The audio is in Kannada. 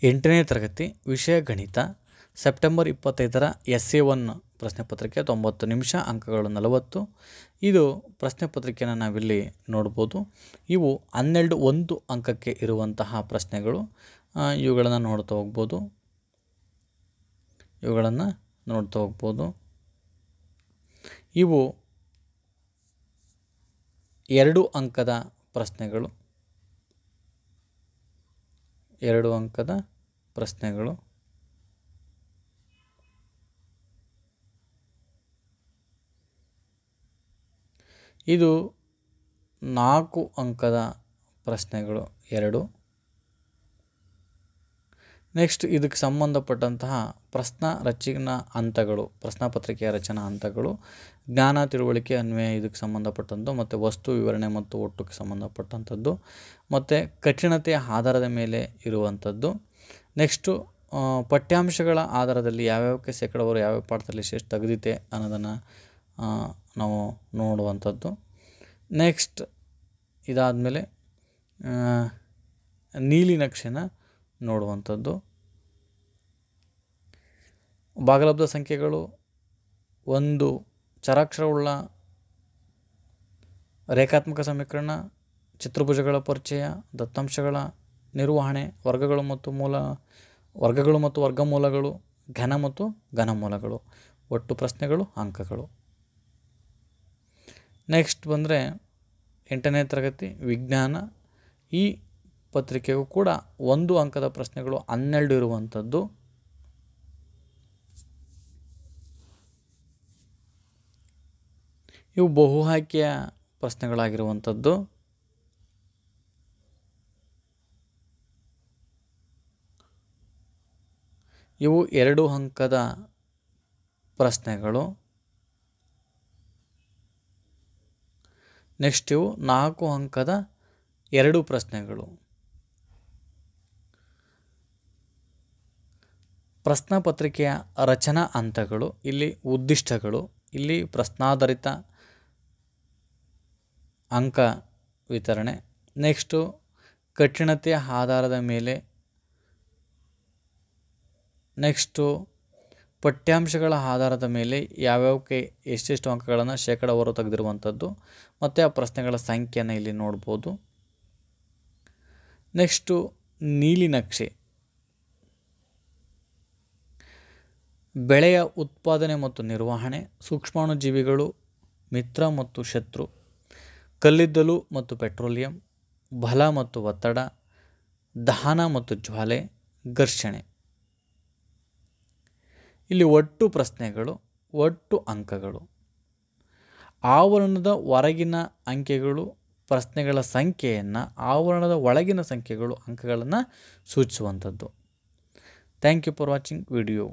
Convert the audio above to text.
8ನೇ ತರಗತಿ ವಿಷಯ ಗಣಿತ ಸೆಪ್ಟೆಂಬರ್ 25ರ SA1 ಪ್ರಶ್ನೆ ಪತ್ರಿಕೆ 90 ನಿಮಿಷ, ಅಂಕಗಳು 40. ಇದು ಪ್ರಶ್ನೆ ಪತ್ರಿಕೆಯನ್ನು ನಾವಿಲ್ಲಿ ನೋಡ್ಬೋದು. ಇವು 12 1 ಅಂಕಕ್ಕೆ ಇರುವಂತಹ ಪ್ರಶ್ನೆಗಳು. ಇವುಗಳನ್ನು ನೋಡ್ತಾ ಹೋಗ್ಬೋದು. ಇವು 2 ಅಂಕದ ಪ್ರಶ್ನೆಗಳು. 2 ಅಂಕದ ಪ್ರಶ್ನೆಗಳು. ಇದು 4 ಅಂಕದ ಪ್ರಶ್ನೆಗಳು 2. ನೆಕ್ಸ್ಟ್ ಇದಕ್ಕೆ ಸಂಬಂಧಪಟ್ಟಂತಹ ಪ್ರಶ್ನಾರಚನಾ ಹಂತಗಳು, ಪ್ರಶ್ನಾಪತ್ರಿಕೆಯ ರಚನಾ ಹಂತಗಳು, ಜ್ಞಾನ ತಿಳುವಳಿಕೆ ಅನ್ವಯ ಇದಕ್ಕೆ ಸಂಬಂಧಪಟ್ಟಂಥದ್ದು, ಮತ್ತು ವಸ್ತು ವಿವರಣೆ ಮತ್ತು ಒಟ್ಟುಗೆ ಸಂಬಂಧಪಟ್ಟಂಥದ್ದು, ಮತ್ತು ಕಠಿಣತೆಯ ಆಧಾರದ ಮೇಲೆ ಇರುವಂಥದ್ದು. ನೆಕ್ಸ್ಟು ಪಠ್ಯಾಂಶಗಳ ಆಧಾರದಲ್ಲಿ ಯಾವ್ಯಾವಕ್ಕೆ ಶೇಕಡಾವಾರು ಯಾವ್ಯಾವ ಪಾಠದಲ್ಲಿ ಎಷ್ಟು ತೆಗೆದಿದೆ ಅನ್ನೋದನ್ನು ನಾವು ನೋಡುವಂಥದ್ದು. ನೆಕ್ಸ್ಟ್ ಇದಾದಮೇಲೆ ನೀಲಿ ನಕ್ಷೆನ ನೋಡುವಂಥದ್ದು. ಭಾಗಲಬ್ಧ ಸಂಖ್ಯೆಗಳು, ಒಂದು ಚರಾಕ್ಷರವುಳ್ಳ ರೇಖಾತ್ಮಕ ಸಮೀಕರಣ, ಚತುರ್ಭುಜಗಳ ಪರಿಚಯ, ದತ್ತಾಂಶಗಳ ನಿರ್ವಹಣೆ, ವರ್ಗಗಳು ಮತ್ತು ವರ್ಗಮೂಲಗಳು, ಘನ ಮತ್ತು ಘನಮೂಲಗಳು, ಒಟ್ಟು ಪ್ರಶ್ನೆಗಳು, ಅಂಕಗಳು. ನೆಕ್ಸ್ಟ್ ಬಂದರೆ 8ನೇ ತರಗತಿ ವಿಜ್ಞಾನ. ಈ ಪತ್ರಿಕೆಗೂ ಕೂಡ 1 ಅಂಕದ ಪ್ರಶ್ನೆಗಳು 12 ಇರುವಂಥದ್ದು. ಇವು ಬಹು ಆಯ್ಕೆಯ ಪ್ರಶ್ನೆಗಳಾಗಿರುವಂಥದ್ದು. ಇವು 2 ಅಂಕದ ಪ್ರಶ್ನೆಗಳು. ನೆಕ್ಸ್ಟ್ ಇವು 4 ಅಂಕದ 2 ಪ್ರಶ್ನೆಗಳು. ಪ್ರಶ್ನಾಪತ್ರಿಕೆಯ ರಚನಾ ಹಂತಗಳು, ಇಲ್ಲಿ ಉದ್ದಿಷ್ಟಗಳು, ಇಲ್ಲಿ ಪ್ರಶ್ನಾಧಾರಿತ ಅಂಕ ವಿತರಣೆ. ನೆಕ್ಸ್ಟು ಕಠಿಣತೆಯ ಆಧಾರದ ಮೇಲೆ. ನೆಕ್ಸ್ಟು ಪಠ್ಯಾಂಶಗಳ ಆಧಾರದ ಮೇಲೆ ಯಾವ್ಯಾವಕ್ಕೆ ಎಷ್ಟೆಷ್ಟು ಅಂಕಗಳನ್ನು ಶೇಕಡಾವಾರು ತೆಗೆದಿರುವಂಥದ್ದು, ಮತ್ತು ಆ ಪ್ರಶ್ನೆಗಳ ಸಂಖ್ಯೆಯನ್ನು ಇಲ್ಲಿ ನೋಡ್ಬೋದು. ನೆಕ್ಸ್ಟು ನೀಲಿ ನಕ್ಷೆ, ಬೆಳೆಯ ಉತ್ಪಾದನೆ ಮತ್ತು ನಿರ್ವಹಣೆ, ಸೂಕ್ಷ್ಮಾಣುಜೀವಿಗಳು, ಮಿತ್ರ ಮತ್ತು ಶತ್ರು, ಕಲ್ಲಿದ್ದಲು ಮತ್ತು ಪೆಟ್ರೋಲಿಯಂ, ಬಲ ಮತ್ತು ಒತ್ತಡ, ದಹನ ಮತ್ತು ಜ್ವಾಲೆ, ಘರ್ಷಣೆ. ಇಲ್ಲಿ ಒಟ್ಟು ಪ್ರಶ್ನೆಗಳು, ಒಟ್ಟು ಅಂಕಗಳು. ಆವರಣದ ಹೊರಗಿನ ಅಂಕೆಗಳು ಪ್ರಶ್ನೆಗಳ ಸಂಖ್ಯೆಯನ್ನು, ಆವರಣದ ಒಳಗಿನ ಸಂಖ್ಯೆಗಳು ಅಂಕಗಳನ್ನು ಸೂಚಿಸುವಂಥದ್ದು. Thank you for watching video.